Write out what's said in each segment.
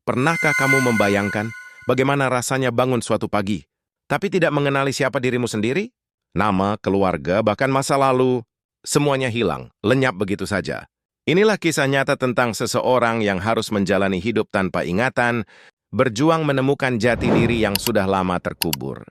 Pernahkah kamu membayangkan bagaimana rasanya bangun suatu pagi, tapi tidak mengenali siapa dirimu sendiri? Nama, keluarga, bahkan masa lalu, semuanya hilang, lenyap begitu saja. Inilah kisah nyata tentang seseorang yang harus menjalani hidup tanpa ingatan, berjuang menemukan jati diri yang sudah lama terkubur.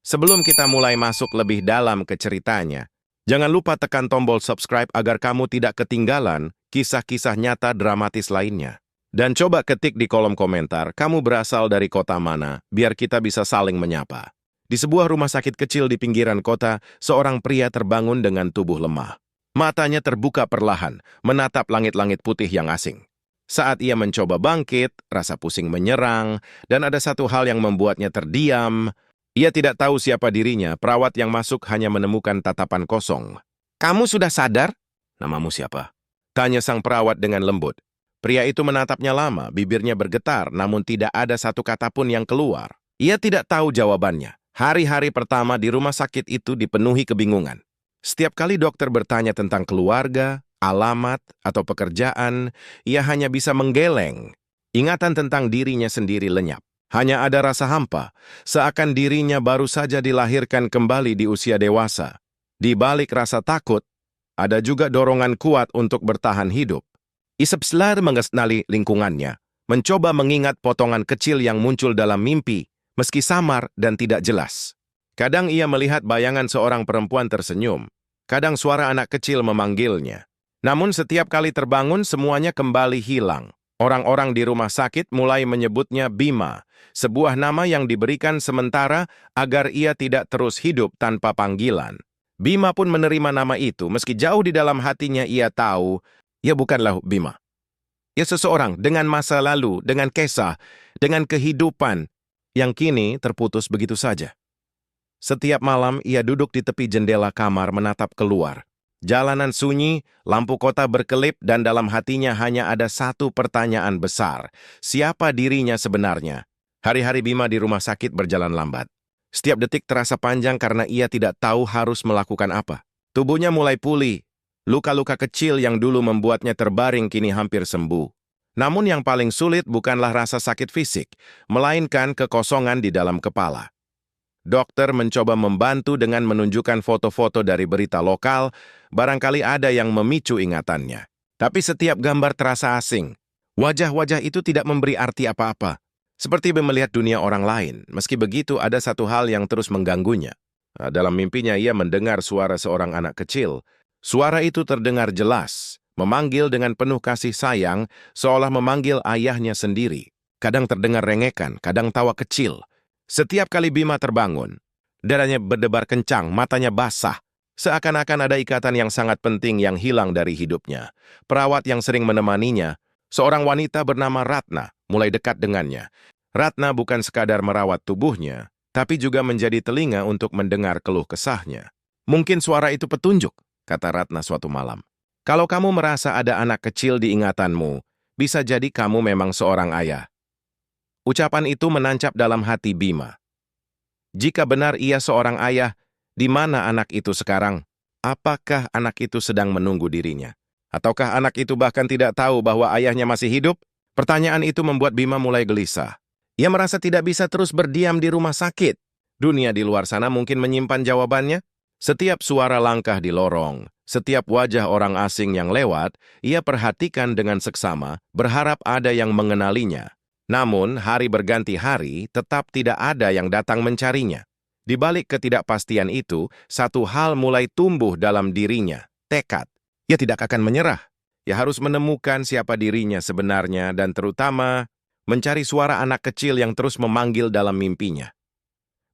Sebelum kita mulai masuk lebih dalam ke ceritanya, jangan lupa tekan tombol subscribe agar kamu tidak ketinggalan kisah-kisah nyata dramatis lainnya. Dan coba ketik di kolom komentar, kamu berasal dari kota mana, biar kita bisa saling menyapa. Di sebuah rumah sakit kecil di pinggiran kota, seorang pria terbangun dengan tubuh lemah. Matanya terbuka perlahan, menatap langit-langit putih yang asing. Saat ia mencoba bangkit, rasa pusing menyerang, dan ada satu hal yang membuatnya terdiam. Ia tidak tahu siapa dirinya, perawat yang masuk hanya menemukan tatapan kosong. "Kamu sudah sadar?" "Namamu siapa?" tanya sang perawat dengan lembut. Pria itu menatapnya lama, bibirnya bergetar, namun tidak ada satu kata pun yang keluar. Ia tidak tahu jawabannya. Hari-hari pertama di rumah sakit itu dipenuhi kebingungan. Setiap kali dokter bertanya tentang keluarga, alamat, atau pekerjaan, ia hanya bisa menggeleng. Ingatan tentang dirinya sendiri lenyap. Hanya ada rasa hampa, seakan dirinya baru saja dilahirkan kembali di usia dewasa. Di balik rasa takut, ada juga dorongan kuat untuk bertahan hidup. Isepslar mengenali lingkungannya, mencoba mengingat potongan kecil yang muncul dalam mimpi, meski samar dan tidak jelas. Kadang ia melihat bayangan seorang perempuan tersenyum, kadang suara anak kecil memanggilnya. Namun setiap kali terbangun, semuanya kembali hilang. Orang-orang di rumah sakit mulai menyebutnya Bima, sebuah nama yang diberikan sementara agar ia tidak terus hidup tanpa panggilan. Bima pun menerima nama itu, meski jauh di dalam hatinya ia tahu, ia bukanlah Bima. Ia seseorang dengan masa lalu, dengan kisah, dengan kehidupan yang kini terputus begitu saja. Setiap malam ia duduk di tepi jendela kamar menatap keluar. Jalanan sunyi, lampu kota berkelip, dan dalam hatinya hanya ada satu pertanyaan besar. Siapa dirinya sebenarnya? Hari-hari Bima di rumah sakit berjalan lambat. Setiap detik terasa panjang karena ia tidak tahu harus melakukan apa. Tubuhnya mulai pulih. Luka-luka kecil yang dulu membuatnya terbaring kini hampir sembuh. Namun yang paling sulit bukanlah rasa sakit fisik, melainkan kekosongan di dalam kepala. Dokter mencoba membantu dengan menunjukkan foto-foto dari berita lokal, barangkali ada yang memicu ingatannya. Tapi setiap gambar terasa asing. Wajah-wajah itu tidak memberi arti apa-apa, seperti melihat dunia orang lain. Meski begitu, ada satu hal yang terus mengganggunya. Dalam mimpinya ia mendengar suara seorang anak kecil. Suara itu terdengar jelas, memanggil dengan penuh kasih sayang, seolah memanggil ayahnya sendiri. Kadang terdengar rengekan, kadang tawa kecil. Setiap kali Bima terbangun, dadanya berdebar kencang, matanya basah. Seakan-akan ada ikatan yang sangat penting yang hilang dari hidupnya. Perawat yang sering menemaninya, seorang wanita bernama Ratna, mulai dekat dengannya. Ratna bukan sekadar merawat tubuhnya, tapi juga menjadi telinga untuk mendengar keluh kesahnya. "Mungkin suara itu petunjuk," kata Ratna suatu malam. "Kalau kamu merasa ada anak kecil di ingatanmu, bisa jadi kamu memang seorang ayah." Ucapan itu menancap dalam hati Bima. Jika benar ia seorang ayah, di mana anak itu sekarang? Apakah anak itu sedang menunggu dirinya? Ataukah anak itu bahkan tidak tahu bahwa ayahnya masih hidup? Pertanyaan itu membuat Bima mulai gelisah. Ia merasa tidak bisa terus berdiam di rumah sakit. Dunia di luar sana mungkin menyimpan jawabannya. Setiap suara langkah di lorong, setiap wajah orang asing yang lewat, ia perhatikan dengan seksama, berharap ada yang mengenalinya. Namun, hari berganti hari, tetap tidak ada yang datang mencarinya. Di balik ketidakpastian itu, satu hal mulai tumbuh dalam dirinya, tekad. Ia tidak akan menyerah. Ia harus menemukan siapa dirinya sebenarnya dan terutama mencari suara anak kecil yang terus memanggil dalam mimpinya.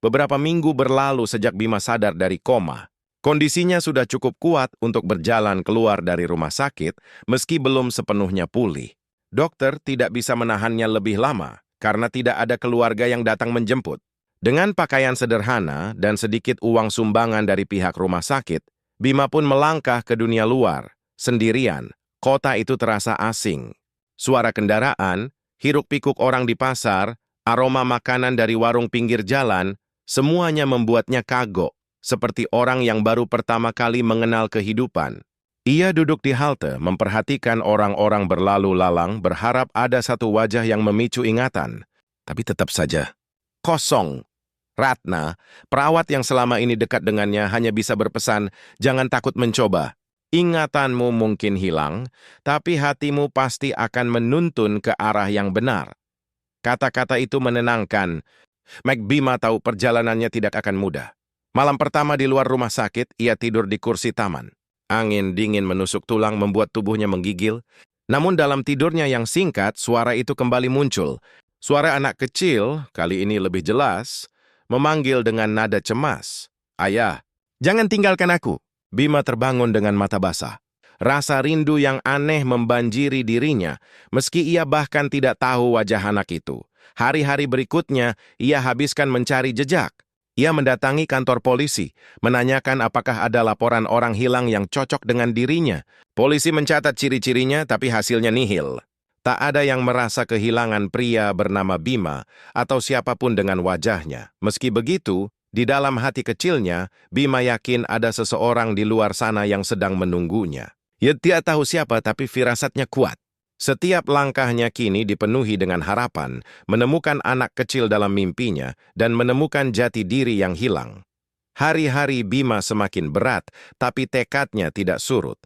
Beberapa minggu berlalu sejak Bima sadar dari koma. Kondisinya sudah cukup kuat untuk berjalan keluar dari rumah sakit, meski belum sepenuhnya pulih. Dokter tidak bisa menahannya lebih lama, karena tidak ada keluarga yang datang menjemput. Dengan pakaian sederhana dan sedikit uang sumbangan dari pihak rumah sakit, Bima pun melangkah ke dunia luar, sendirian. Kota itu terasa asing. Suara kendaraan, hiruk-pikuk orang di pasar, aroma makanan dari warung pinggir jalan, semuanya membuatnya kagok, seperti orang yang baru pertama kali mengenal kehidupan. Ia duduk di halte, memperhatikan orang-orang berlalu lalang, berharap ada satu wajah yang memicu ingatan. Tapi tetap saja, kosong. Ratna, perawat yang selama ini dekat dengannya hanya bisa berpesan, jangan takut mencoba. Ingatanmu mungkin hilang, tapi hatimu pasti akan menuntun ke arah yang benar. Kata-kata itu menenangkan. Bima tahu perjalanannya tidak akan mudah. Malam pertama di luar rumah sakit, ia tidur di kursi taman. Angin dingin menusuk tulang membuat tubuhnya menggigil. Namun dalam tidurnya yang singkat, suara itu kembali muncul. Suara anak kecil, kali ini lebih jelas, memanggil dengan nada cemas. Ayah, jangan tinggalkan aku. Bima terbangun dengan mata basah. Rasa rindu yang aneh membanjiri dirinya, meski ia bahkan tidak tahu wajah anak itu. Hari-hari berikutnya, ia habiskan mencari jejak. Ia mendatangi kantor polisi, menanyakan apakah ada laporan orang hilang yang cocok dengan dirinya. Polisi mencatat ciri-cirinya, tapi hasilnya nihil. Tak ada yang merasa kehilangan pria bernama Bima atau siapapun dengan wajahnya. Meski begitu, di dalam hati kecilnya, Bima yakin ada seseorang di luar sana yang sedang menunggunya. Ia tidak tahu siapa, tapi firasatnya kuat. Setiap langkahnya kini dipenuhi dengan harapan, menemukan anak kecil dalam mimpinya, dan menemukan jati diri yang hilang. Hari-hari Bima semakin berat, tapi tekadnya tidak surut.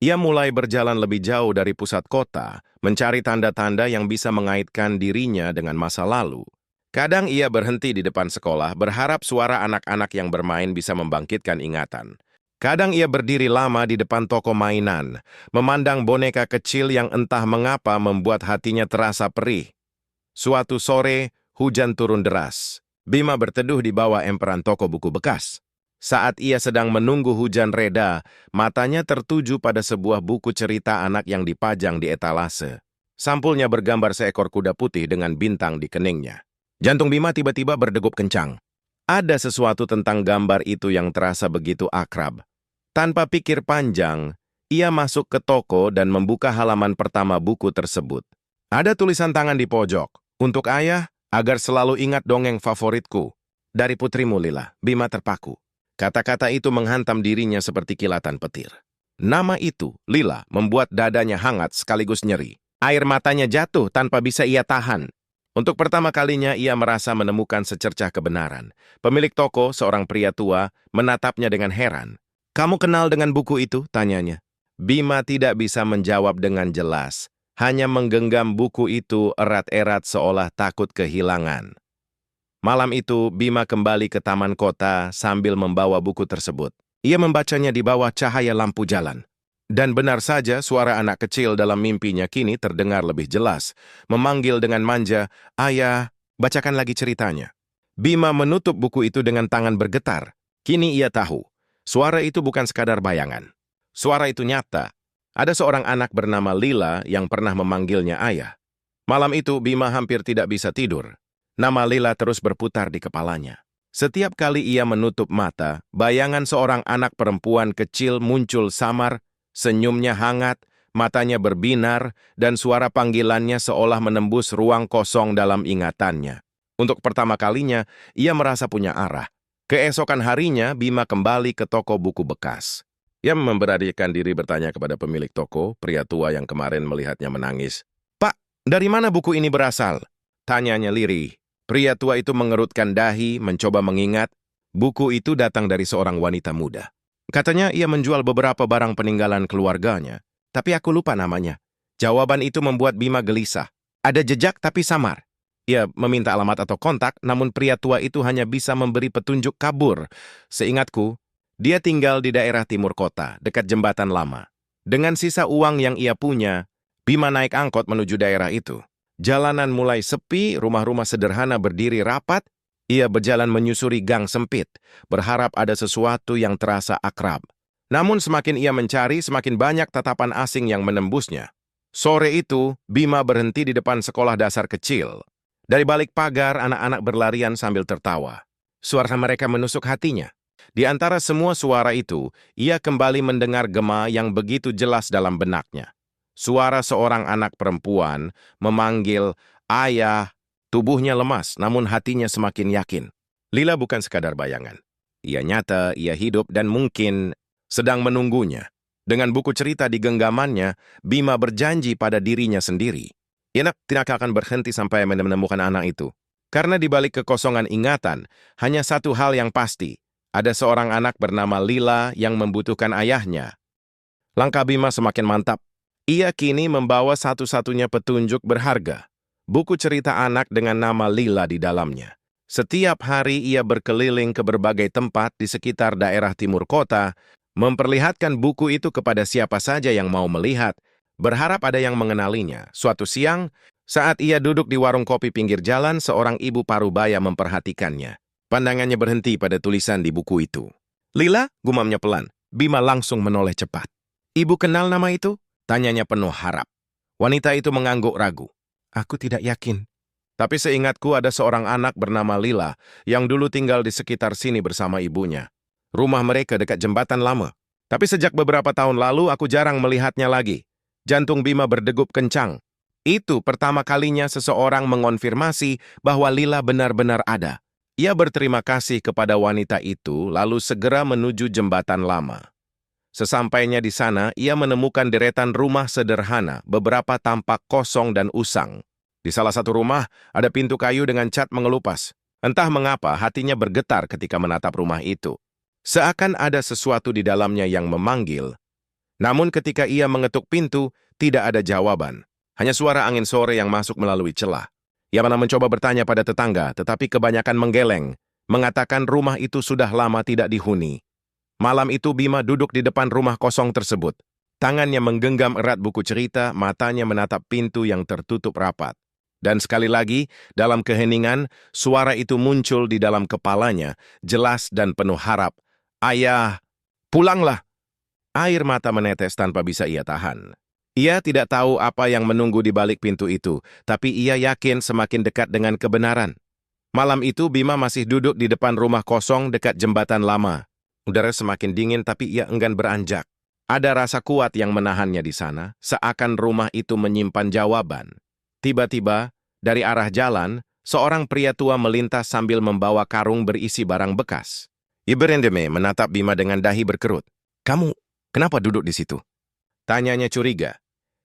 Ia mulai berjalan lebih jauh dari pusat kota, mencari tanda-tanda yang bisa mengaitkan dirinya dengan masa lalu. Kadang ia berhenti di depan sekolah, berharap suara anak-anak yang bermain bisa membangkitkan ingatan. Kadang ia berdiri lama di depan toko mainan, memandang boneka kecil yang entah mengapa membuat hatinya terasa perih. Suatu sore, hujan turun deras. Bima berteduh di bawah emperan toko buku bekas. Saat ia sedang menunggu hujan reda, matanya tertuju pada sebuah buku cerita anak yang dipajang di etalase. Sampulnya bergambar seekor kuda putih dengan bintang di keningnya. Jantung Bima tiba-tiba berdegup kencang. Ada sesuatu tentang gambar itu yang terasa begitu akrab. Tanpa pikir panjang, ia masuk ke toko dan membuka halaman pertama buku tersebut. Ada tulisan tangan di pojok. Untuk ayah, agar selalu ingat dongeng favoritku. Dari putrimu Lila, Bima terpaku. Kata-kata itu menghantam dirinya seperti kilatan petir. Nama itu, Lila, membuat dadanya hangat sekaligus nyeri. Air matanya jatuh tanpa bisa ia tahan. Untuk pertama kalinya ia merasa menemukan secercah kebenaran. Pemilik toko, seorang pria tua, menatapnya dengan heran. "Kamu kenal dengan buku itu?" tanyanya. Bima tidak bisa menjawab dengan jelas. Hanya menggenggam buku itu erat-erat seolah takut kehilangan. Malam itu, Bima kembali ke taman kota sambil membawa buku tersebut. Ia membacanya di bawah cahaya lampu jalan. Dan benar saja, suara anak kecil dalam mimpinya kini terdengar lebih jelas, memanggil dengan manja, "Ayah, bacakan lagi ceritanya." Bima menutup buku itu dengan tangan bergetar. Kini ia tahu, suara itu bukan sekadar bayangan. Suara itu nyata. Ada seorang anak bernama Lila yang pernah memanggilnya ayah. Malam itu, Bima hampir tidak bisa tidur. Nama Lila terus berputar di kepalanya. Setiap kali ia menutup mata, bayangan seorang anak perempuan kecil muncul samar. Senyumnya hangat, matanya berbinar, dan suara panggilannya seolah menembus ruang kosong dalam ingatannya. Untuk pertama kalinya, ia merasa punya arah. Keesokan harinya, Bima kembali ke toko buku bekas. Ia memberanikan diri bertanya kepada pemilik toko, pria tua yang kemarin melihatnya menangis. "Pak, dari mana buku ini berasal?" tanyanya lirih. Pria tua itu mengerutkan dahi, mencoba mengingat. Buku itu datang dari seorang wanita muda. Katanya ia menjual beberapa barang peninggalan keluarganya, tapi aku lupa namanya. Jawaban itu membuat Bima gelisah. Ada jejak tapi samar. Ia meminta alamat atau kontak, namun pria tua itu hanya bisa memberi petunjuk kabur. Seingatku, dia tinggal di daerah timur kota, dekat jembatan lama. Dengan sisa uang yang ia punya, Bima naik angkot menuju daerah itu. Jalanan mulai sepi, rumah-rumah sederhana berdiri rapat. Ia berjalan menyusuri gang sempit, berharap ada sesuatu yang terasa akrab. Namun semakin ia mencari, semakin banyak tatapan asing yang menembusnya. Sore itu, Bima berhenti di depan sekolah dasar kecil. Dari balik pagar, anak-anak berlarian sambil tertawa. Suara mereka menusuk hatinya. Di antara semua suara itu, ia kembali mendengar gema yang begitu jelas dalam benaknya. Suara seorang anak perempuan memanggil, "Ayah." Tubuhnya lemas, namun hatinya semakin yakin. Lila bukan sekadar bayangan. Ia nyata, ia hidup, dan mungkin sedang menunggunya. Dengan buku cerita di genggamannya, Bima berjanji pada dirinya sendiri. Ia tidak akan berhenti sampai menemukan anak itu. Karena di balik kekosongan ingatan, hanya satu hal yang pasti. Ada seorang anak bernama Lila yang membutuhkan ayahnya. Langkah Bima semakin mantap. Ia kini membawa satu-satunya petunjuk berharga. Buku cerita anak dengan nama Lila di dalamnya. Setiap hari ia berkeliling ke berbagai tempat di sekitar daerah timur kota, memperlihatkan buku itu kepada siapa saja yang mau melihat, berharap ada yang mengenalinya. Suatu siang, saat ia duduk di warung kopi pinggir jalan, seorang ibu parubaya memperhatikannya. Pandangannya berhenti pada tulisan di buku itu. "Lila," gumamnya pelan. Bima langsung menoleh cepat. "Ibu kenal nama itu?" tanyanya penuh harap. Wanita itu mengangguk ragu. "Aku tidak yakin. Tapi seingatku ada seorang anak bernama Lila yang dulu tinggal di sekitar sini bersama ibunya. Rumah mereka dekat jembatan lama. Tapi sejak beberapa tahun lalu aku jarang melihatnya lagi." Jantung Bima berdegup kencang. Itu pertama kalinya seseorang mengonfirmasi bahwa Lila benar-benar ada. Ia berterima kasih kepada wanita itu lalu segera menuju jembatan lama. Sesampainya di sana, ia menemukan deretan rumah sederhana, beberapa tampak kosong dan usang. Di salah satu rumah, ada pintu kayu dengan cat mengelupas. Entah mengapa hatinya bergetar ketika menatap rumah itu. Seakan ada sesuatu di dalamnya yang memanggil. Namun ketika ia mengetuk pintu, tidak ada jawaban. Hanya suara angin sore yang masuk melalui celah. Ia pernah mencoba bertanya pada tetangga, tetapi kebanyakan menggeleng, mengatakan rumah itu sudah lama tidak dihuni. Malam itu Bima duduk di depan rumah kosong tersebut. Tangannya menggenggam erat buku cerita, matanya menatap pintu yang tertutup rapat. Dan sekali lagi, dalam keheningan, suara itu muncul di dalam kepalanya, jelas dan penuh harap. "Ayah, pulanglah!" Air mata menetes tanpa bisa ia tahan. Ia tidak tahu apa yang menunggu di balik pintu itu, tapi ia yakin semakin dekat dengan kebenaran. Malam itu Bima masih duduk di depan rumah kosong dekat jembatan lama. Udara semakin dingin tapi ia enggan beranjak. Ada rasa kuat yang menahannya di sana, seakan rumah itu menyimpan jawaban. Tiba-tiba, dari arah jalan, seorang pria tua melintas sambil membawa karung berisi barang bekas. Iberendeme menatap Bima dengan dahi berkerut. "Kamu, kenapa duduk di situ?" tanyanya curiga.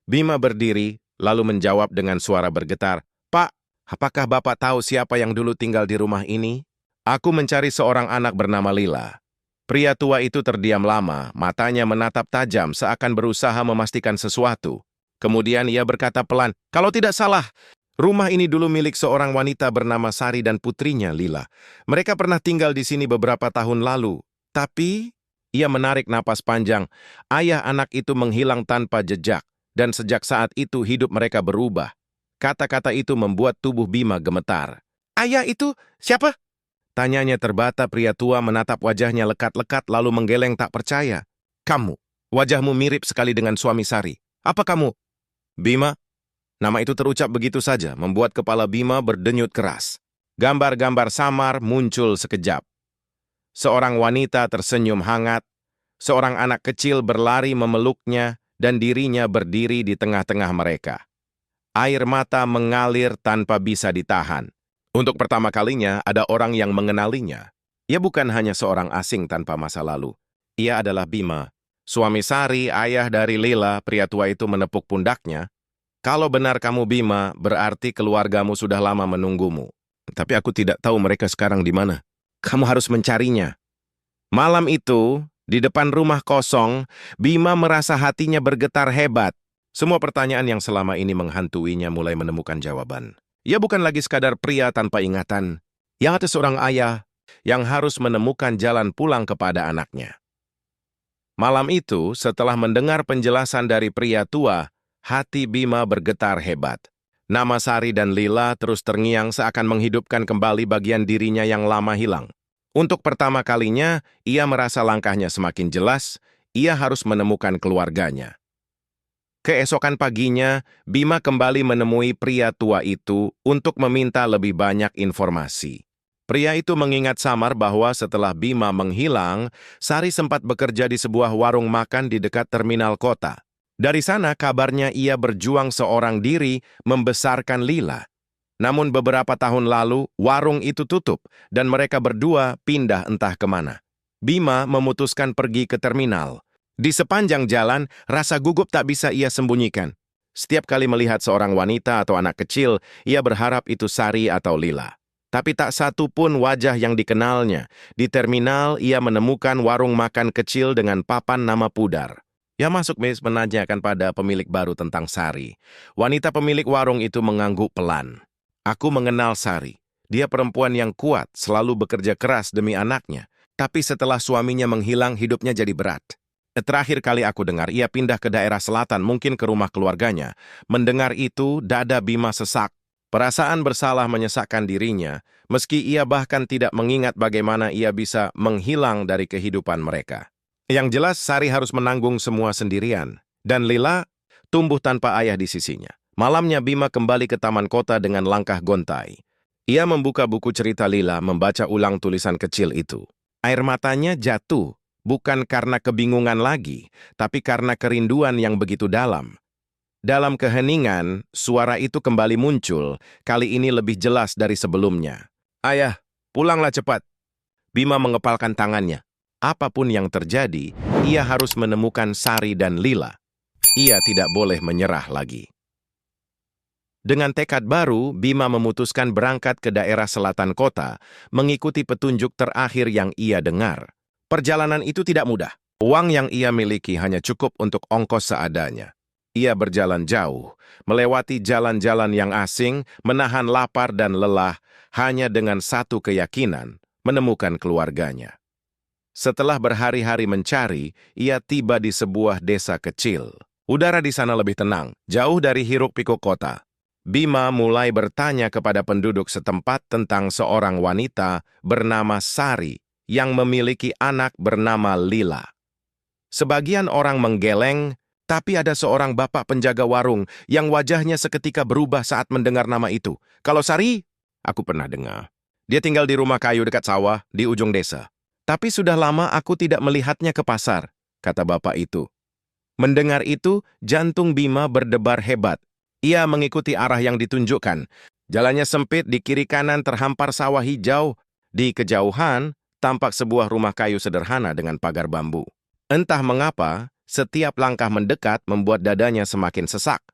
Bima berdiri, lalu menjawab dengan suara bergetar, "Pak, apakah Bapak tahu siapa yang dulu tinggal di rumah ini?" "Aku mencari seorang anak bernama Lila." Pria tua itu terdiam lama, matanya menatap tajam seakan berusaha memastikan sesuatu. Kemudian ia berkata pelan, "Kalau tidak salah, rumah ini dulu milik seorang wanita bernama Sari dan putrinya Lila. Mereka pernah tinggal di sini beberapa tahun lalu. Tapi..." Ia menarik napas panjang. Ayah anak itu menghilang tanpa jejak, dan sejak saat itu hidup mereka berubah. Kata-kata itu membuat tubuh Bima gemetar. "Ayah itu siapa?" tanyanya terbata. Pria tua menatap wajahnya lekat-lekat lalu menggeleng tak percaya. "Kamu, wajahmu mirip sekali dengan suami Sari. Apa kamu?" "Bima." Nama itu terucap begitu saja, membuat kepala Bima berdenyut keras. Gambar-gambar samar muncul sekejap. Seorang wanita tersenyum hangat, seorang anak kecil berlari memeluknya, dan dirinya berdiri di tengah-tengah mereka. Air mata mengalir tanpa bisa ditahan. Untuk pertama kalinya, ada orang yang mengenalinya. Ia bukan hanya seorang asing tanpa masa lalu. Ia adalah Bima, suami Sari, ayah dari Lila. Pria tua itu menepuk pundaknya. "Kalau benar kamu Bima, berarti keluargamu sudah lama menunggumu. Tapi aku tidak tahu mereka sekarang di mana. Kamu harus mencarinya." Malam itu, di depan rumah kosong, Bima merasa hatinya bergetar hebat. Semua pertanyaan yang selama ini menghantuinya mulai menemukan jawaban. Ia bukan lagi sekadar pria tanpa ingatan. Yang ada seorang ayah yang harus menemukan jalan pulang kepada anaknya. Malam itu, setelah mendengar penjelasan dari pria tua, hati Bima bergetar hebat. Nama Sari dan Lila terus terngiang seakan menghidupkan kembali bagian dirinya yang lama hilang. Untuk pertama kalinya, ia merasa langkahnya semakin jelas, ia harus menemukan keluarganya. Keesokan paginya, Bima kembali menemui pria tua itu untuk meminta lebih banyak informasi. Pria itu mengingat samar bahwa setelah Bima menghilang, Sari sempat bekerja di sebuah warung makan di dekat terminal kota. Dari sana kabarnya ia berjuang seorang diri membesarkan Lila. Namun beberapa tahun lalu, warung itu tutup dan mereka berdua pindah entah kemana. Bima memutuskan pergi ke terminal. Di sepanjang jalan, rasa gugup tak bisa ia sembunyikan. Setiap kali melihat seorang wanita atau anak kecil, ia berharap itu Sari atau Lila. Tapi tak satu pun wajah yang dikenalnya. Di terminal, ia menemukan warung makan kecil dengan papan nama pudar. Ia masuk menanyakan pada pemilik baru tentang Sari. Wanita pemilik warung itu mengangguk pelan. Aku mengenal Sari. Dia perempuan yang kuat, selalu bekerja keras demi anaknya. Tapi setelah suaminya menghilang, hidupnya jadi berat. Terakhir kali aku dengar, ia pindah ke daerah selatan, mungkin ke rumah keluarganya. Mendengar itu, dada Bima sesak. Perasaan bersalah menyesakkan dirinya, meski ia bahkan tidak mengingat bagaimana ia bisa menghilang dari kehidupan mereka. Yang jelas, Sari harus menanggung semua sendirian. Dan Lila tumbuh tanpa ayah di sisinya. Malamnya Bima kembali ke taman kota dengan langkah gontai. Ia membuka buku cerita Lila, membaca ulang tulisan kecil itu. Air matanya jatuh. Bukan karena kebingungan lagi, tapi karena kerinduan yang begitu dalam. Dalam keheningan, suara itu kembali muncul, kali ini lebih jelas dari sebelumnya. Ayah, pulanglah cepat. Bima mengepalkan tangannya. Apapun yang terjadi, ia harus menemukan Sari dan Lila. Ia tidak boleh menyerah lagi. Dengan tekad baru, Bima memutuskan berangkat ke daerah selatan kota, mengikuti petunjuk terakhir yang ia dengar. Perjalanan itu tidak mudah. Uang yang ia miliki hanya cukup untuk ongkos seadanya. Ia berjalan jauh, melewati jalan-jalan yang asing, menahan lapar dan lelah, hanya dengan satu keyakinan, menemukan keluarganya. Setelah berhari-hari mencari, ia tiba di sebuah desa kecil. Udara di sana lebih tenang, jauh dari hiruk-pikuk kota. Bima mulai bertanya kepada penduduk setempat tentang seorang wanita bernama Sari, yang memiliki anak bernama Lila. Sebagian orang menggeleng, tapi ada seorang bapak penjaga warung yang wajahnya seketika berubah saat mendengar nama itu. Kalau Sari, aku pernah dengar. Dia tinggal di rumah kayu dekat sawah di ujung desa. Tapi sudah lama aku tidak melihatnya ke pasar, kata bapak itu. Mendengar itu, jantung Bima berdebar hebat. Ia mengikuti arah yang ditunjukkan. Jalannya sempit, di kiri kanan terhampar sawah hijau. Di kejauhan, tampak sebuah rumah kayu sederhana dengan pagar bambu. Entah mengapa, setiap langkah mendekat membuat dadanya semakin sesak.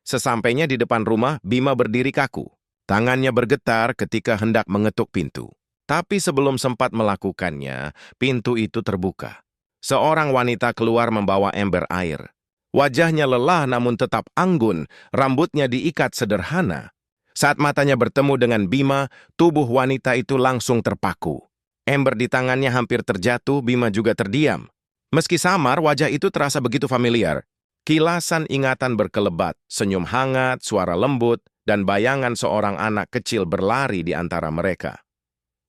Sesampainya di depan rumah, Bima berdiri kaku. Tangannya bergetar ketika hendak mengetuk pintu. Tapi sebelum sempat melakukannya, pintu itu terbuka. Seorang wanita keluar membawa ember air. Wajahnya lelah namun tetap anggun, rambutnya diikat sederhana. Saat matanya bertemu dengan Bima, tubuh wanita itu langsung terpaku. Ember di tangannya hampir terjatuh, Bima juga terdiam. Meski samar, wajah itu terasa begitu familiar. Kilasan ingatan berkelebat, senyum hangat, suara lembut, dan bayangan seorang anak kecil berlari di antara mereka.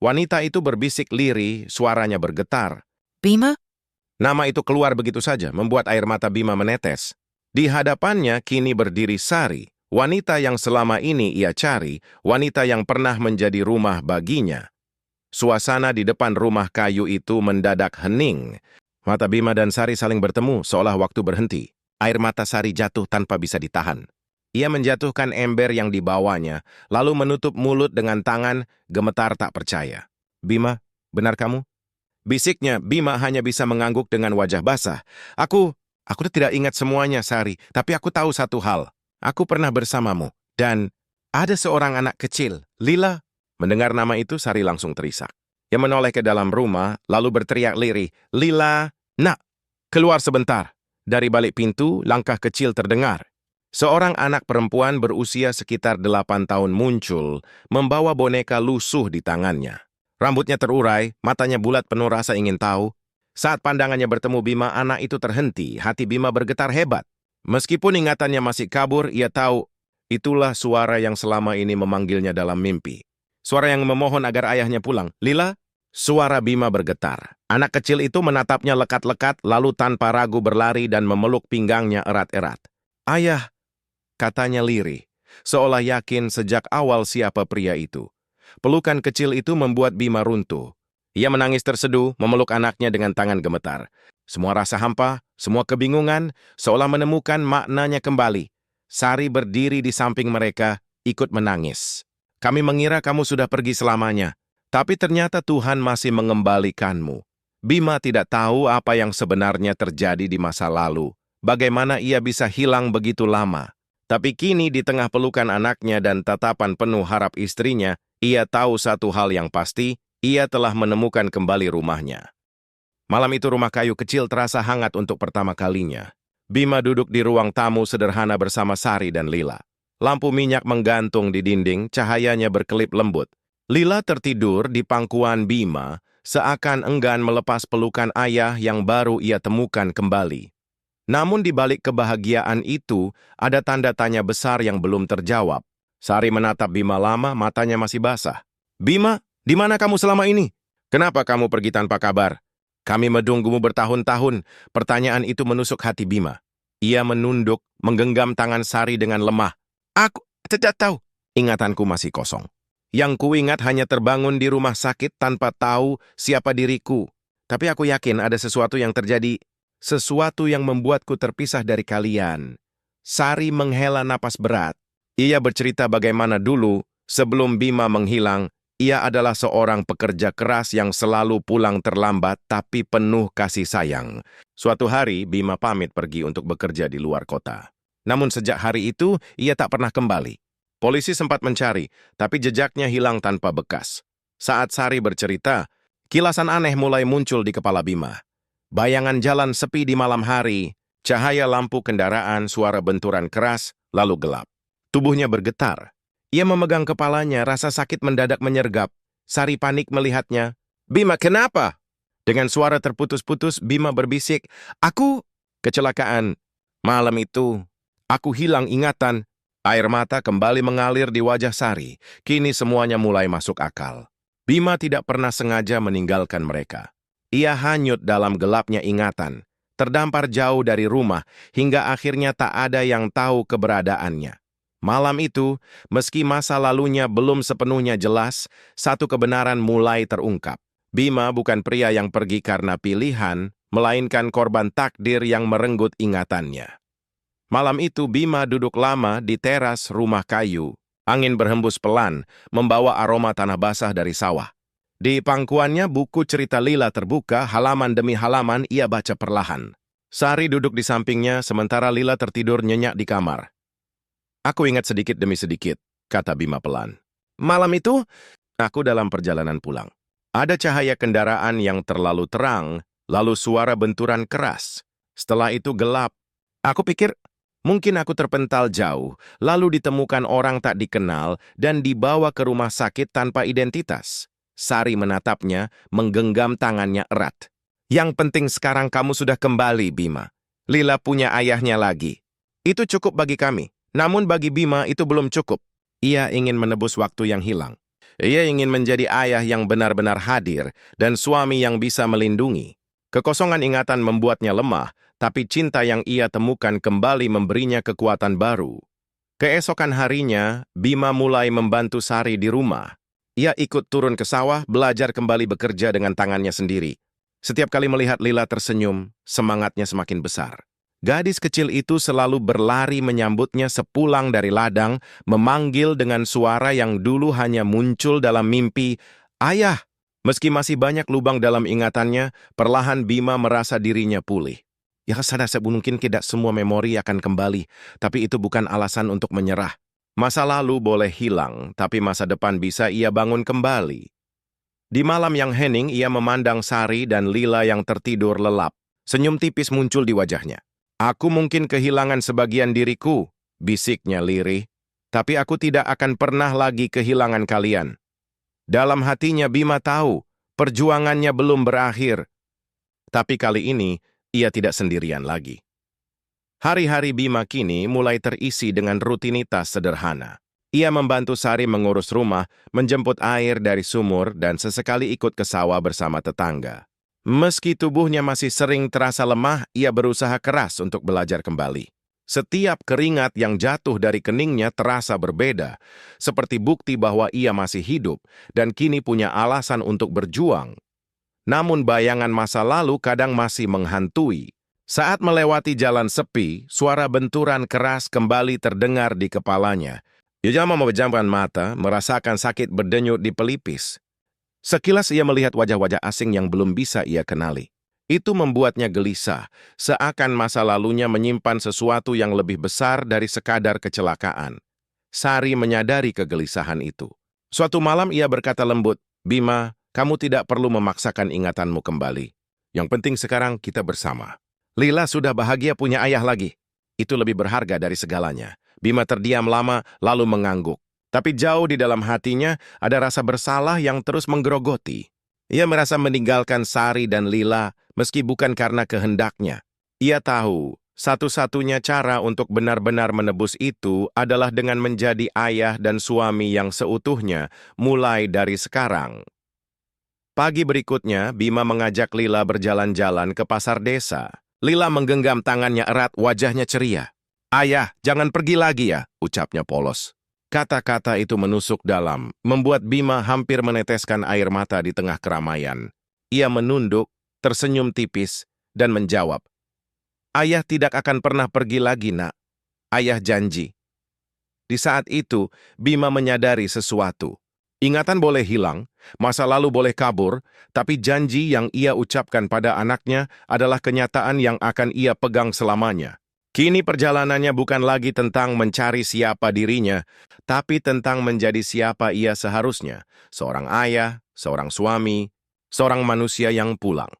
Wanita itu berbisik lirih, suaranya bergetar. Bima? Nama itu keluar begitu saja, membuat air mata Bima menetes. Di hadapannya kini berdiri Sari, wanita yang selama ini ia cari, wanita yang pernah menjadi rumah baginya. Suasana di depan rumah kayu itu mendadak hening. Mata Bima dan Sari saling bertemu, seolah waktu berhenti. Air mata Sari jatuh tanpa bisa ditahan. Ia menjatuhkan ember yang dibawanya, lalu menutup mulut dengan tangan, gemetar tak percaya. Bima, benar kamu? Bisiknya, Bima hanya bisa mengangguk dengan wajah basah. Aku tidak ingat semuanya, Sari, tapi aku tahu satu hal. Aku pernah bersamamu, dan ada seorang anak kecil, Lila. Mendengar nama itu, Sari langsung terisak. Ia menoleh ke dalam rumah, lalu berteriak lirih, Lila, nak, keluar sebentar. Dari balik pintu, langkah kecil terdengar. Seorang anak perempuan berusia sekitar 8 tahun muncul, membawa boneka lusuh di tangannya. Rambutnya terurai, matanya bulat penuh rasa ingin tahu. Saat pandangannya bertemu Bima, anak itu terhenti, hati Bima bergetar hebat. Meskipun ingatannya masih kabur, ia tahu itulah suara yang selama ini memanggilnya dalam mimpi. Suara yang memohon agar ayahnya pulang. Lila? Suara Bima bergetar. Anak kecil itu menatapnya lekat-lekat, lalu tanpa ragu berlari dan memeluk pinggangnya erat-erat. Ayah, katanya lirih, seolah yakin sejak awal siapa pria itu. Pelukan kecil itu membuat Bima runtuh. Ia menangis terseduh, memeluk anaknya dengan tangan gemetar. Semua rasa hampa, semua kebingungan, seolah menemukan maknanya kembali. Sari berdiri di samping mereka, ikut menangis. Kami mengira kamu sudah pergi selamanya, tapi ternyata Tuhan masih mengembalikanmu. Bima tidak tahu apa yang sebenarnya terjadi di masa lalu. Bagaimana ia bisa hilang begitu lama. Tapi kini di tengah pelukan anaknya dan tatapan penuh harap istrinya, ia tahu satu hal yang pasti, ia telah menemukan kembali rumahnya. Malam itu rumah kayu kecil terasa hangat untuk pertama kalinya. Bima duduk di ruang tamu sederhana bersama Sari dan Lila. Lampu minyak menggantung di dinding, cahayanya berkelip lembut. Lila tertidur di pangkuan Bima, seakan enggan melepas pelukan ayah yang baru ia temukan kembali. Namun di balik kebahagiaan itu, ada tanda tanya besar yang belum terjawab. Sari menatap Bima lama, matanya masih basah. "Bima, di mana kamu selama ini? Kenapa kamu pergi tanpa kabar? Kami menunggumu bertahun-tahun." Pertanyaan itu menusuk hati Bima. Ia menunduk, menggenggam tangan Sari dengan lemah. "Aku tidak tahu. Ingatanku masih kosong. Yang kuingat hanya terbangun di rumah sakit tanpa tahu siapa diriku. Tapi aku yakin ada sesuatu yang terjadi, sesuatu yang membuatku terpisah dari kalian." Sari menghela napas berat. Ia bercerita bagaimana dulu, sebelum Bima menghilang, ia adalah seorang pekerja keras yang selalu pulang terlambat tapi penuh kasih sayang. Suatu hari, Bima pamit pergi untuk bekerja di luar kota. Namun sejak hari itu, ia tak pernah kembali. Polisi sempat mencari, tapi jejaknya hilang tanpa bekas. Saat Sari bercerita, kilasan aneh mulai muncul di kepala Bima. Bayangan jalan sepi di malam hari, cahaya lampu kendaraan, suara benturan keras, lalu gelap. Tubuhnya bergetar. Ia memegang kepalanya, rasa sakit mendadak menyergap. Sari panik melihatnya. "Bima, kenapa?" Dengan suara terputus-putus, Bima berbisik, "Aku kecelakaan. Malam itu, aku hilang ingatan." Air mata kembali mengalir di wajah Sari. Kini semuanya mulai masuk akal. Bima tidak pernah sengaja meninggalkan mereka. Ia hanyut dalam gelapnya ingatan, terdampar jauh dari rumah, hingga akhirnya tak ada yang tahu keberadaannya. Malam itu, meski masa lalunya belum sepenuhnya jelas, satu kebenaran mulai terungkap. Bima bukan pria yang pergi karena pilihan, melainkan korban takdir yang merenggut ingatannya. Malam itu Bima duduk lama di teras rumah kayu. Angin berhembus pelan, membawa aroma tanah basah dari sawah. Di pangkuannya buku cerita Lila terbuka, halaman demi halaman ia baca perlahan. Sari duduk di sampingnya, sementara Lila tertidur nyenyak di kamar. "Aku ingat sedikit demi sedikit," kata Bima pelan. "Malam itu, aku dalam perjalanan pulang. Ada cahaya kendaraan yang terlalu terang, lalu suara benturan keras. Setelah itu gelap. Aku pikir, mungkin aku terpental jauh, lalu ditemukan orang tak dikenal dan dibawa ke rumah sakit tanpa identitas." Sari menatapnya, menggenggam tangannya erat. "Yang penting sekarang kamu sudah kembali, Bima. Lila punya ayahnya lagi. Itu cukup bagi kami. Namun bagi Bima itu belum cukup. Ia ingin menebus waktu yang hilang. Ia ingin menjadi ayah yang benar-benar hadir dan suami yang bisa melindungi. Kekosongan ingatan membuatnya lemah, tapi cinta yang ia temukan kembali memberinya kekuatan baru. Keesokan harinya, Bima mulai membantu Sari di rumah. Ia ikut turun ke sawah, belajar kembali bekerja dengan tangannya sendiri. Setiap kali melihat Lila tersenyum, semangatnya semakin besar. Gadis kecil itu selalu berlari menyambutnya sepulang dari ladang, memanggil dengan suara yang dulu hanya muncul dalam mimpi, "Ayah!" Meski masih banyak lubang dalam ingatannya, perlahan Bima merasa dirinya pulih. Ya, sadar mungkin tidak semua memori akan kembali, tapi itu bukan alasan untuk menyerah. Masa lalu boleh hilang, tapi masa depan bisa ia bangun kembali. Di malam yang hening, ia memandang Sari dan Lila yang tertidur lelap. Senyum tipis muncul di wajahnya. "Aku mungkin kehilangan sebagian diriku," bisiknya lirih, "tapi aku tidak akan pernah lagi kehilangan kalian." Dalam hatinya Bima tahu, perjuangannya belum berakhir. Tapi kali ini, ia tidak sendirian lagi. Hari-hari Bima kini mulai terisi dengan rutinitas sederhana. Ia membantu Sari mengurus rumah, menjemput air dari sumur, dan sesekali ikut ke sawah bersama tetangga. Meski tubuhnya masih sering terasa lemah, ia berusaha keras untuk belajar kembali. Setiap keringat yang jatuh dari keningnya terasa berbeda, seperti bukti bahwa ia masih hidup dan kini punya alasan untuk berjuang. Namun bayangan masa lalu kadang masih menghantui. Saat melewati jalan sepi, suara benturan keras kembali terdengar di kepalanya. Ia memejamkan mata, merasakan sakit berdenyut di pelipis. Sekilas ia melihat wajah-wajah asing yang belum bisa ia kenali. Itu membuatnya gelisah, seakan masa lalunya menyimpan sesuatu yang lebih besar dari sekadar kecelakaan. Sari menyadari kegelisahan itu. Suatu malam ia berkata lembut, "Bima, kamu tidak perlu memaksakan ingatanmu kembali. Yang penting sekarang kita bersama." Lila sudah bahagia punya ayah lagi. Itu lebih berharga dari segalanya. Bima terdiam lama, lalu mengangguk. Tapi jauh di dalam hatinya ada rasa bersalah yang terus menggerogoti. Ia merasa meninggalkan Sari dan Lila meski bukan karena kehendaknya. Ia tahu satu-satunya cara untuk benar-benar menebus itu adalah dengan menjadi ayah dan suami yang seutuhnya mulai dari sekarang. Pagi berikutnya, Bima mengajak Lila berjalan-jalan ke pasar desa. Lila menggenggam tangannya erat, wajahnya ceria. "Ayah, jangan pergi lagi ya," ucapnya polos. Kata-kata itu menusuk dalam, membuat Bima hampir meneteskan air mata di tengah keramaian. Ia menunduk, tersenyum tipis, dan menjawab, "Ayah tidak akan pernah pergi lagi, Nak. Ayah janji." Di saat itu, Bima menyadari sesuatu. Ingatan boleh hilang, masa lalu boleh kabur, tapi janji yang ia ucapkan pada anaknya adalah kenyataan yang akan ia pegang selamanya. Kini perjalanannya bukan lagi tentang mencari siapa dirinya, tapi tentang menjadi siapa ia seharusnya, seorang ayah, seorang suami, seorang manusia yang pulang.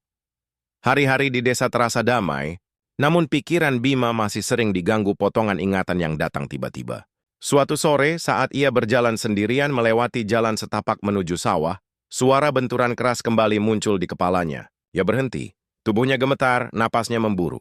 Hari-hari di desa terasa damai, namun pikiran Bima masih sering diganggu potongan ingatan yang datang tiba-tiba. Suatu sore, saat ia berjalan sendirian melewati jalan setapak menuju sawah, suara benturan keras kembali muncul di kepalanya. Ia berhenti, tubuhnya gemetar, napasnya memburu.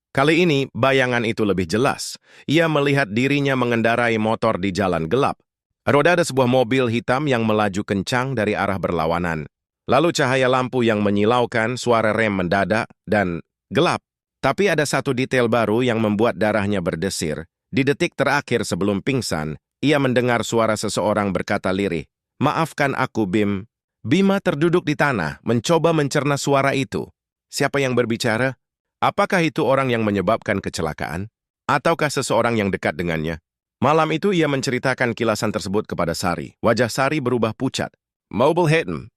Kali ini, bayangan itu lebih jelas. Ia melihat dirinya mengendarai motor di jalan gelap. Roda ada sebuah mobil hitam yang melaju kencang dari arah berlawanan. Lalu cahaya lampu yang menyilaukan, suara rem mendadak, dan gelap. Tapi ada satu detail baru yang membuat darahnya berdesir. Di detik terakhir sebelum pingsan, ia mendengar suara seseorang berkata lirih, "Maafkan aku, Bim." Bima terduduk di tanah, mencoba mencerna suara itu. Siapa yang berbicara? Apakah itu orang yang menyebabkan kecelakaan? Ataukah seseorang yang dekat dengannya? Malam itu ia menceritakan kilasan tersebut kepada Sari. Wajah Sari berubah pucat. "Mobile Hatton.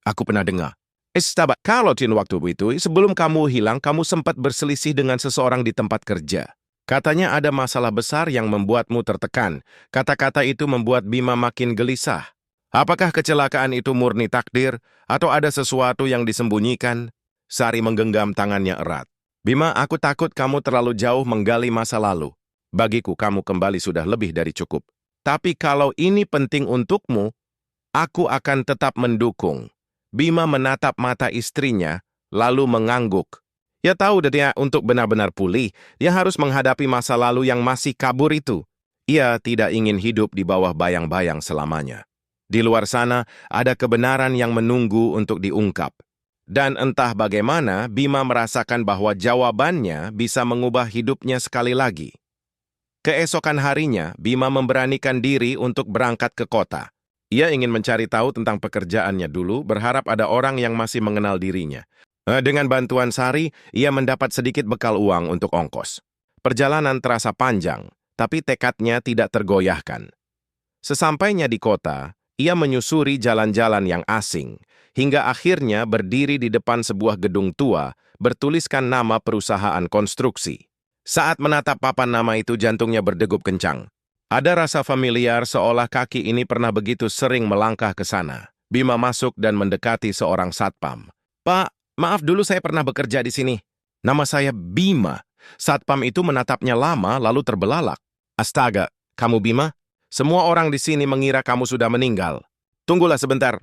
Aku pernah dengar. Sahabat, kalau di waktu itu, sebelum kamu hilang, kamu sempat berselisih dengan seseorang di tempat kerja. Katanya ada masalah besar yang membuatmu tertekan." Kata-kata itu membuat Bima makin gelisah. Apakah kecelakaan itu murni takdir, atau ada sesuatu yang disembunyikan? Sari menggenggam tangannya erat. "Bima, aku takut kamu terlalu jauh menggali masa lalu. Bagiku, kamu kembali sudah lebih dari cukup. Tapi kalau ini penting untukmu, aku akan tetap mendukung." Bima menatap mata istrinya, lalu mengangguk. Ia tahu dia untuk benar-benar pulih, dia harus menghadapi masa lalu yang masih kabur itu. Ia tidak ingin hidup di bawah bayang-bayang selamanya. Di luar sana, ada kebenaran yang menunggu untuk diungkap. Dan entah bagaimana, Bima merasakan bahwa jawabannya bisa mengubah hidupnya sekali lagi. Keesokan harinya, Bima memberanikan diri untuk berangkat ke kota. Ia ingin mencari tahu tentang pekerjaannya dulu, berharap ada orang yang masih mengenal dirinya. Dengan bantuan Sari, ia mendapat sedikit bekal uang untuk ongkos. Perjalanan terasa panjang, tapi tekadnya tidak tergoyahkan. Sesampainya di kota, ia menyusuri jalan-jalan yang asing, hingga akhirnya berdiri di depan sebuah gedung tua, bertuliskan nama perusahaan konstruksi. Saat menatap papan nama itu, jantungnya berdegup kencang. Ada rasa familiar seolah kaki ini pernah begitu sering melangkah ke sana. Bima masuk dan mendekati seorang satpam. "Pak, maaf dulu saya pernah bekerja di sini. Nama saya Bima." Satpam itu menatapnya lama lalu terbelalak. "Astaga, kamu Bima? Semua orang di sini mengira kamu sudah meninggal. Tunggulah sebentar."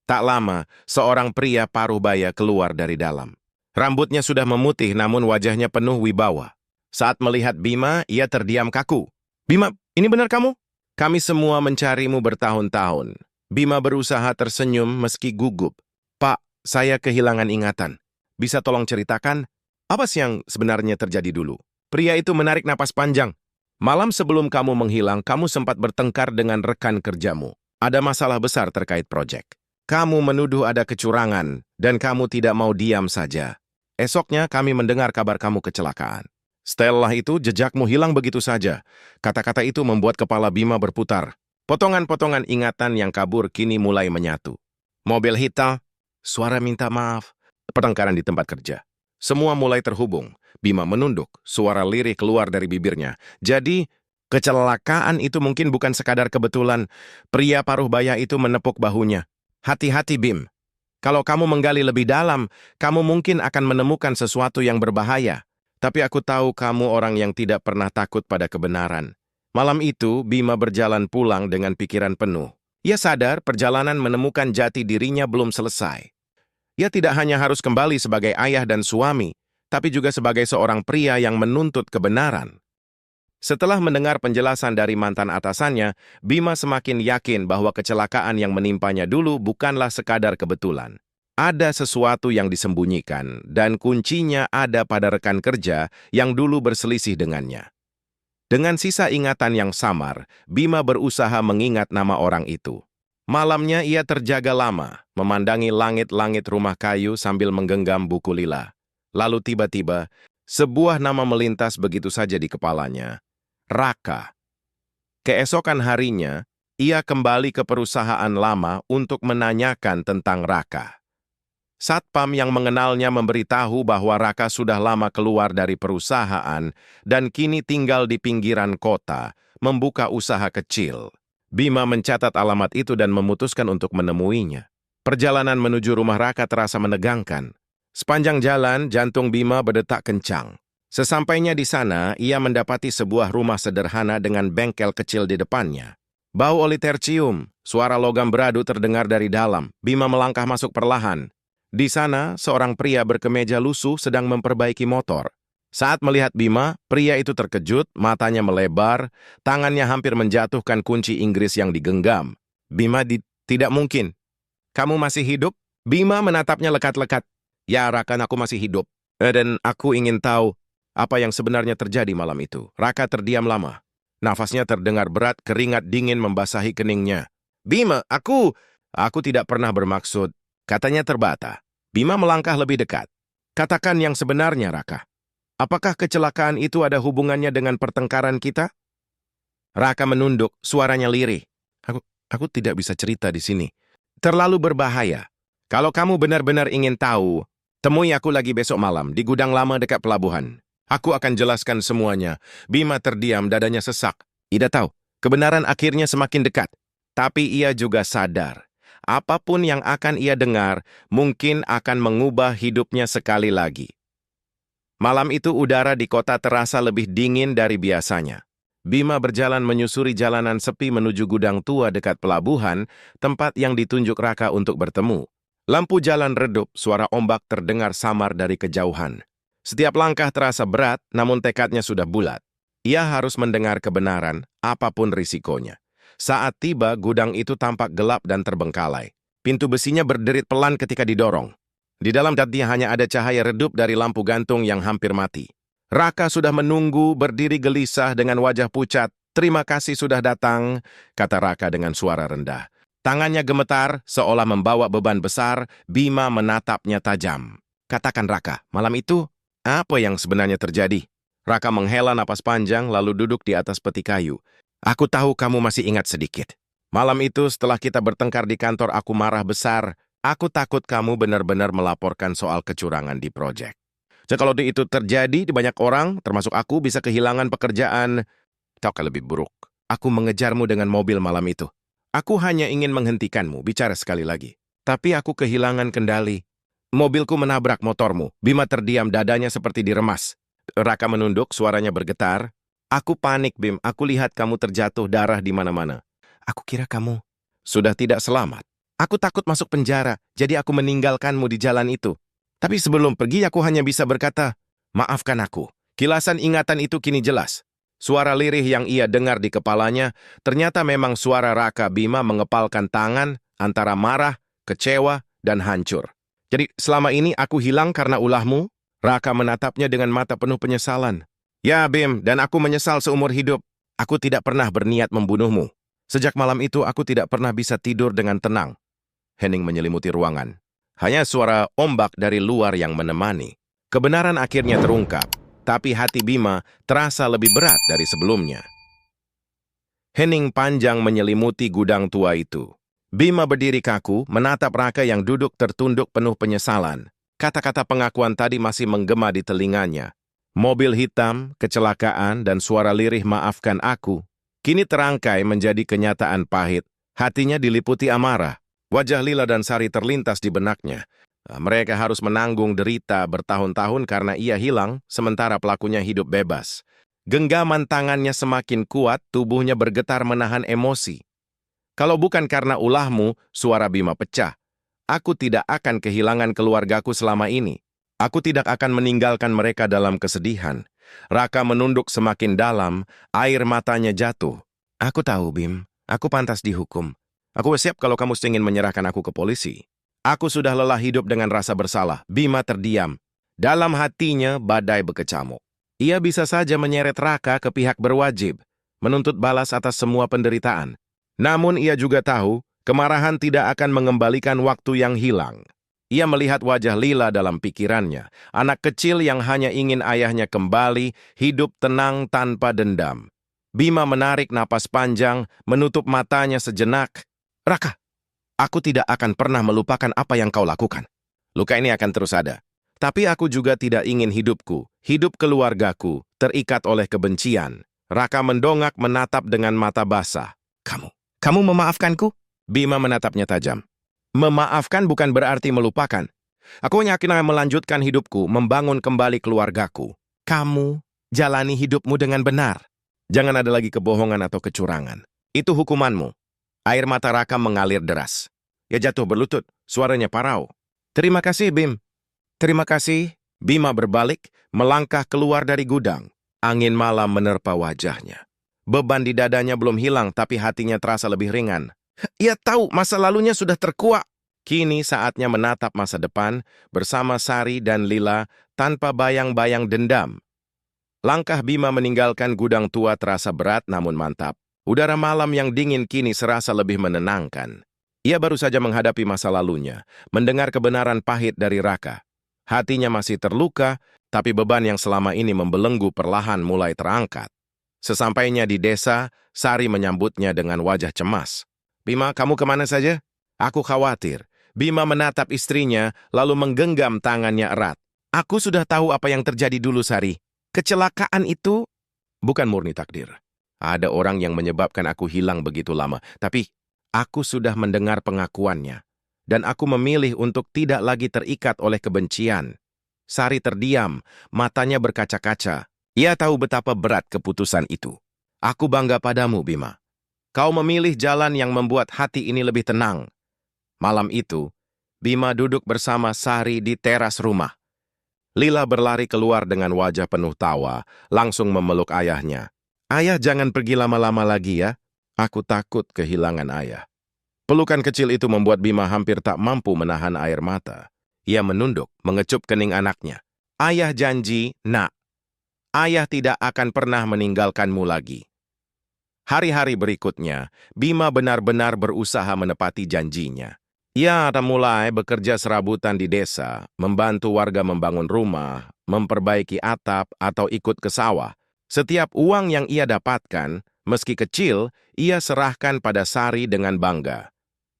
Tak lama, seorang pria paruh baya keluar dari dalam. Rambutnya sudah memutih namun wajahnya penuh wibawa. Saat melihat Bima, ia terdiam kaku. "Bima, ini benar kamu? Kami semua mencarimu bertahun-tahun." Bima berusaha tersenyum meski gugup. "Pak, saya kehilangan ingatan. Bisa tolong ceritakan, apa sih yang sebenarnya terjadi dulu?" Pria itu menarik napas panjang. "Malam sebelum kamu menghilang, kamu sempat bertengkar dengan rekan kerjamu. Ada masalah besar terkait proyek. Kamu menuduh ada kecurangan, dan kamu tidak mau diam saja. Esoknya kami mendengar kabar kamu kecelakaan. Setelah itu, jejakmu hilang begitu saja." Kata-kata itu membuat kepala Bima berputar. Potongan-potongan ingatan yang kabur kini mulai menyatu. Mobil hitam, suara minta maaf, pertengkaran di tempat kerja. Semua mulai terhubung. Bima menunduk, suara lirih keluar dari bibirnya. Jadi, kecelakaan itu mungkin bukan sekadar kebetulan. Pria paruh baya itu menepuk bahunya. Hati-hati, Bim. Kalau kamu menggali lebih dalam, kamu mungkin akan menemukan sesuatu yang berbahaya. Tapi aku tahu kamu orang yang tidak pernah takut pada kebenaran. Malam itu, Bima berjalan pulang dengan pikiran penuh. Ia sadar perjalanan menemukan jati dirinya belum selesai. Ia tidak hanya harus kembali sebagai ayah dan suami, tapi juga sebagai seorang pria yang menuntut kebenaran. Setelah mendengar penjelasan dari mantan atasannya, Bima semakin yakin bahwa kecelakaan yang menimpanya dulu bukanlah sekadar kebetulan. Ada sesuatu yang disembunyikan, dan kuncinya ada pada rekan kerja yang dulu berselisih dengannya. Dengan sisa ingatan yang samar, Bima berusaha mengingat nama orang itu. Malamnya ia terjaga lama, memandangi langit-langit rumah kayu sambil menggenggam buku lila. Lalu tiba-tiba, sebuah nama melintas begitu saja di kepalanya. Raka. Keesokan harinya, ia kembali ke perusahaan lama untuk menanyakan tentang Raka. Satpam yang mengenalnya memberitahu bahwa Raka sudah lama keluar dari perusahaan dan kini tinggal di pinggiran kota, membuka usaha kecil. Bima mencatat alamat itu dan memutuskan untuk menemuinya. Perjalanan menuju rumah Raka terasa menegangkan. Sepanjang jalan, jantung Bima berdetak kencang. Sesampainya di sana, ia mendapati sebuah rumah sederhana dengan bengkel kecil di depannya. Bau oli tercium, suara logam beradu terdengar dari dalam. Bima melangkah masuk perlahan. Di sana, seorang pria berkemeja lusuh sedang memperbaiki motor. Saat melihat Bima, pria itu terkejut, matanya melebar, tangannya hampir menjatuhkan kunci Inggris yang digenggam. Bima, tidak mungkin. Kamu masih hidup? Bima menatapnya lekat-lekat. Ya, Raka, aku masih hidup. Dan aku ingin tahu apa yang sebenarnya terjadi malam itu. Raka terdiam lama. Nafasnya terdengar berat, keringat dingin membasahi keningnya. Bima, aku tidak pernah bermaksud. Katanya terbata. Bima melangkah lebih dekat. Katakan yang sebenarnya, Raka. Apakah kecelakaan itu ada hubungannya dengan pertengkaran kita? Raka menunduk, suaranya lirih. Aku tidak bisa cerita di sini. Terlalu berbahaya. Kalau kamu benar-benar ingin tahu, temui aku lagi besok malam di gudang lama dekat pelabuhan. Aku akan jelaskan semuanya. Bima terdiam, dadanya sesak. Ida tahu, kebenaran akhirnya semakin dekat. Tapi ia juga sadar. Apapun yang akan ia dengar, mungkin akan mengubah hidupnya sekali lagi. Malam itu udara di kota terasa lebih dingin dari biasanya. Bima berjalan menyusuri jalanan sepi menuju gudang tua dekat pelabuhan, tempat yang ditunjuk Raka untuk bertemu. Lampu jalan redup, suara ombak terdengar samar dari kejauhan. Setiap langkah terasa berat, namun tekadnya sudah bulat. Ia harus mendengar kebenaran, apapun risikonya. Saat tiba, gudang itu tampak gelap dan terbengkalai. Pintu besinya berderit pelan ketika didorong. Di dalam dapurnya hanya ada cahaya redup dari lampu gantung yang hampir mati. Raka sudah menunggu, berdiri gelisah dengan wajah pucat. Terima kasih sudah datang, kata Raka dengan suara rendah. Tangannya gemetar, seolah membawa beban besar. Bima menatapnya tajam. Katakan Raka, malam itu, apa yang sebenarnya terjadi? Raka menghela napas panjang lalu duduk di atas peti kayu. Aku tahu kamu masih ingat sedikit. Malam itu setelah kita bertengkar di kantor aku marah besar. Aku takut kamu benar-benar melaporkan soal kecurangan di proyek. Jadi kalau itu terjadi di banyak orang, termasuk aku, bisa kehilangan pekerjaan. Tahukah lebih buruk? Aku mengejarmu dengan mobil malam itu. Aku hanya ingin menghentikanmu, bicara sekali lagi. Tapi aku kehilangan kendali. Mobilku menabrak motormu. Bima terdiam, dadanya seperti diremas. Raka menunduk, suaranya bergetar. Aku panik, Bim. Aku lihat kamu terjatuh darah di mana-mana. Aku kira kamu sudah tidak selamat. Aku takut masuk penjara, jadi aku meninggalkanmu di jalan itu. Tapi sebelum pergi, aku hanya bisa berkata, maafkan aku. Kilasan ingatan itu kini jelas. Suara lirih yang ia dengar di kepalanya, ternyata memang suara Raka. Bima mengepalkan tangan antara marah, kecewa, dan hancur. Jadi selama ini aku hilang karena ulahmu? Raka menatapnya dengan mata penuh penyesalan. Ya, Bim, dan aku menyesal seumur hidup. Aku tidak pernah berniat membunuhmu. Sejak malam itu, aku tidak pernah bisa tidur dengan tenang. Hening menyelimuti ruangan. Hanya suara ombak dari luar yang menemani. Kebenaran akhirnya terungkap, tapi hati Bima terasa lebih berat dari sebelumnya. Hening panjang menyelimuti gudang tua itu. Bima berdiri kaku, menatap Raka yang duduk tertunduk penuh penyesalan. Kata-kata pengakuan tadi masih menggema di telinganya. Mobil hitam, kecelakaan, dan suara lirih maafkan aku. Kini terangkai menjadi kenyataan pahit. Hatinya diliputi amarah. Wajah Lila dan Sari terlintas di benaknya. Mereka harus menanggung derita bertahun-tahun karena ia hilang, sementara pelakunya hidup bebas. Genggaman tangannya semakin kuat, tubuhnya bergetar menahan emosi. Kalau bukan karena ulahmu, suara Bima pecah. Aku tidak akan kehilangan keluargaku selama ini. Aku tidak akan meninggalkan mereka dalam kesedihan. Raka menunduk semakin dalam, air matanya jatuh. Aku tahu, Bim. Aku pantas dihukum. Aku siap kalau kamu ingin menyerahkan aku ke polisi. Aku sudah lelah hidup dengan rasa bersalah. Bima terdiam. Dalam hatinya, badai berkecamuk. Ia bisa saja menyeret Raka ke pihak berwajib, menuntut balas atas semua penderitaan. Namun ia juga tahu, kemarahan tidak akan mengembalikan waktu yang hilang. Ia melihat wajah Lila dalam pikirannya, anak kecil yang hanya ingin ayahnya kembali, hidup tenang tanpa dendam. Bima menarik napas panjang, menutup matanya sejenak. Raka, aku tidak akan pernah melupakan apa yang kau lakukan. Luka ini akan terus ada. Tapi aku juga tidak ingin hidupku, hidup keluargaku, terikat oleh kebencian. Raka mendongak menatap dengan mata basah. Kamu memaafkanku? Bima menatapnya tajam. Memaafkan bukan berarti melupakan. Aku hanya akan melanjutkan hidupku, membangun kembali keluargaku. Kamu jalani hidupmu dengan benar. Jangan ada lagi kebohongan atau kecurangan. Itu hukumanmu. Air mata Raka mengalir deras. Ia jatuh berlutut, suaranya parau. Terima kasih, Bim. Terima kasih. Bima berbalik, melangkah keluar dari gudang. Angin malam menerpa wajahnya. Beban di dadanya belum hilang, tapi hatinya terasa lebih ringan. Ia tahu masa lalunya sudah terkuak. Kini saatnya menatap masa depan bersama Sari dan Lila tanpa bayang-bayang dendam. Langkah Bima meninggalkan gudang tua terasa berat namun mantap. Udara malam yang dingin kini serasa lebih menenangkan. Ia baru saja menghadapi masa lalunya, mendengar kebenaran pahit dari Raka. Hatinya masih terluka, tapi beban yang selama ini membelenggu perlahan mulai terangkat. Sesampainya di desa, Sari menyambutnya dengan wajah cemas. Bima, kamu kemana saja? Aku khawatir. Bima menatap istrinya, lalu menggenggam tangannya erat. Aku sudah tahu apa yang terjadi dulu, Sari. Kecelakaan itu bukan murni takdir. Ada orang yang menyebabkan aku hilang begitu lama, tapi aku sudah mendengar pengakuannya. Dan aku memilih untuk tidak lagi terikat oleh kebencian. Sari terdiam, matanya berkaca-kaca. Ia tahu betapa berat keputusan itu. Aku bangga padamu, Bima. Kau memilih jalan yang membuat hati ini lebih tenang. Malam itu, Bima duduk bersama Sari di teras rumah. Lila berlari keluar dengan wajah penuh tawa, langsung memeluk ayahnya. Ayah, jangan pergi lama-lama lagi ya. Aku takut kehilangan ayah. Pelukan kecil itu membuat Bima hampir tak mampu menahan air mata. Ia menunduk, mengecup kening anaknya. Ayah janji, nak. Ayah tidak akan pernah meninggalkanmu lagi. Hari-hari berikutnya, Bima benar-benar berusaha menepati janjinya. Ia mulai bekerja serabutan di desa, membantu warga membangun rumah, memperbaiki atap, atau ikut ke sawah. Setiap uang yang ia dapatkan, meski kecil, ia serahkan pada Sari dengan bangga.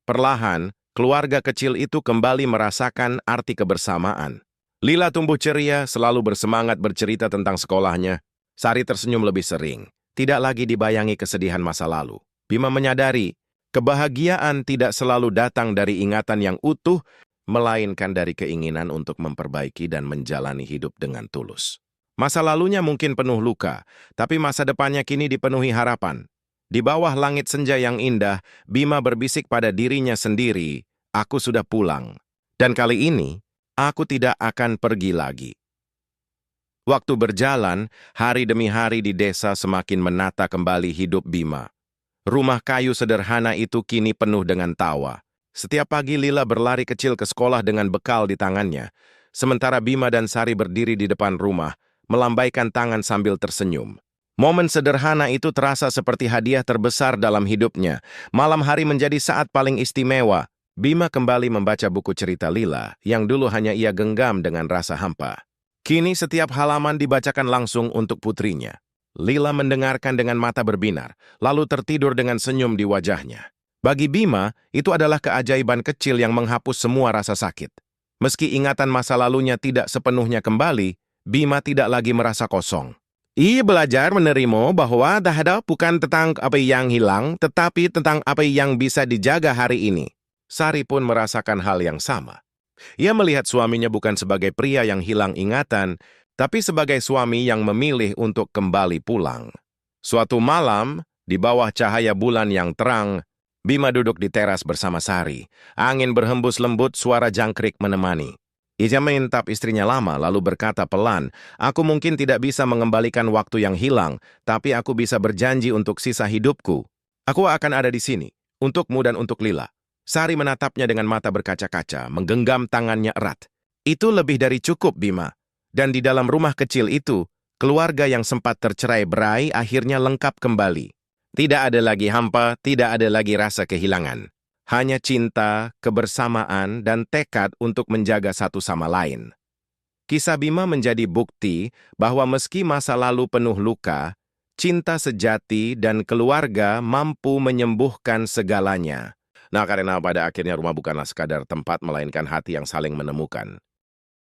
Perlahan, keluarga kecil itu kembali merasakan arti kebersamaan. Lila tumbuh ceria, selalu bersemangat bercerita tentang sekolahnya. Sari tersenyum lebih sering, tidak lagi dibayangi kesedihan masa lalu. Bima menyadari, kebahagiaan tidak selalu datang dari ingatan yang utuh, melainkan dari keinginan untuk memperbaiki dan menjalani hidup dengan tulus. Masa lalunya mungkin penuh luka, tapi masa depannya kini dipenuhi harapan. Di bawah langit senja yang indah, Bima berbisik pada dirinya sendiri, aku sudah pulang. Dan kali ini, aku tidak akan pergi lagi. Waktu berjalan, hari demi hari di desa semakin menata kembali hidup Bima. Rumah kayu sederhana itu kini penuh dengan tawa. Setiap pagi Lila berlari kecil ke sekolah dengan bekal di tangannya, sementara Bima dan Sari berdiri di depan rumah, melambaikan tangan sambil tersenyum. Momen sederhana itu terasa seperti hadiah terbesar dalam hidupnya. Malam hari menjadi saat paling istimewa. Bima kembali membaca buku cerita Lila yang dulu hanya ia genggam dengan rasa hampa. Kini setiap halaman dibacakan langsung untuk putrinya. Lila mendengarkan dengan mata berbinar, lalu tertidur dengan senyum di wajahnya. Bagi Bima, itu adalah keajaiban kecil yang menghapus semua rasa sakit. Meski ingatan masa lalunya tidak sepenuhnya kembali, Bima tidak lagi merasa kosong. Ia belajar menerima bahwa dahada bukan tentang apa yang hilang, tetapi tentang apa yang bisa dijaga hari ini. Sari pun merasakan hal yang sama. Ia melihat suaminya bukan sebagai pria yang hilang ingatan, tapi sebagai suami yang memilih untuk kembali pulang. Suatu malam, di bawah cahaya bulan yang terang, Bima duduk di teras bersama Sari. Angin berhembus lembut, suara jangkrik menemani. Ia menatap istrinya lama, lalu berkata pelan, "Aku mungkin tidak bisa mengembalikan waktu yang hilang, tapi aku bisa berjanji untuk sisa hidupku. Aku akan ada di sini, untukmu dan untuk Lila." Sari menatapnya dengan mata berkaca-kaca, menggenggam tangannya erat. Itu lebih dari cukup, Bima. Dan di dalam rumah kecil itu, keluarga yang sempat tercerai-berai akhirnya lengkap kembali. Tidak ada lagi hampa, tidak ada lagi rasa kehilangan. Hanya cinta, kebersamaan, dan tekad untuk menjaga satu sama lain. Kisah Bima menjadi bukti bahwa meski masa lalu penuh luka, cinta sejati dan keluarga mampu menyembuhkan segalanya. Nah, karena pada akhirnya rumah bukanlah sekadar tempat, melainkan hati yang saling menemukan.